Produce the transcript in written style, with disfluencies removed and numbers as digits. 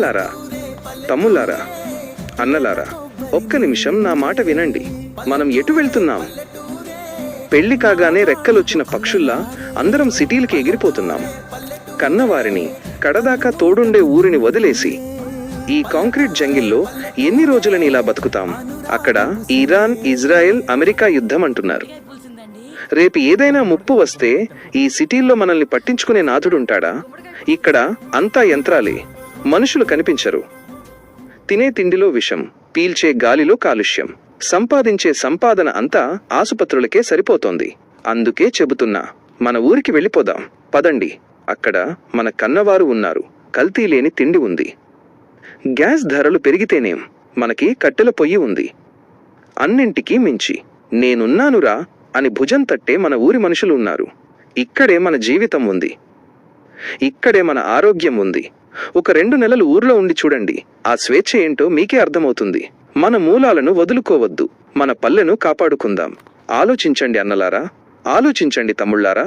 లారా, తమ్ములారా, అన్నలారా, ఒక్క నిమిషం నా మాట వినండి. మనం ఎటు వెళ్తున్నాం? పెళ్లి కాగానే రెక్కలొచ్చిన పక్షుల్లా అందరం సిటీలకి ఎగిరిపోతున్నాం. కన్నవారిని, కడదాకా తోడుండే ఊరిని వదిలేసి ఈ కాంక్రీట్ జంగిల్లో ఎన్ని రోజులని ఇలా బతుకుతాం? అక్కడ ఇరాన్, ఇజ్రాయెల్, అమెరికా యుద్ధం అంటున్నారు. రేపు ఏదైనా ముప్పు వస్తే ఈ సిటీల్లో మనల్ని పట్టించుకునే నాథుడుంటాడా? ఇక్కడ అంతా యంత్రాలే, మనుషులు కనిపించరు. తినే తిండిలో విషం, పీల్చే గాలిలో కాలుష్యం, సంపాదించే సంపాదన అంతా ఆసుపత్రులకే సరిపోతోంది. అందుకే చెబుతున్నా, మన ఊరికి వెళ్ళిపోదాం పదండి. అక్కడ మన కన్నవారు ఉన్నారు, కల్తీ లేని తిండి ఉంది. గ్యాస్ ధరలు పెరిగితేనేం, మనకి కట్టెల పొయ్యి ఉంది. అన్నింటికీ మించి నేనున్నానురా అని భుజం తట్టే మన ఊరి మనుషులు ఉన్నారు. ఇక్కడే మన జీవితం ఉంది, ఇక్కడే మన ఆరోగ్యం ఉంది. ఒక 2 నెలలు ఊర్లో ఉండి చూడండి, ఆ స్వేచ్ఛ ఏంటో మీకే అర్థమవుతుంది. మన మూలాలను వదులుకోవద్దు, మన పల్లెను కాపాడుకుందాం. ఆలోచించండి అన్నలారా, ఆలోచించండి తమ్ముళ్ళారా.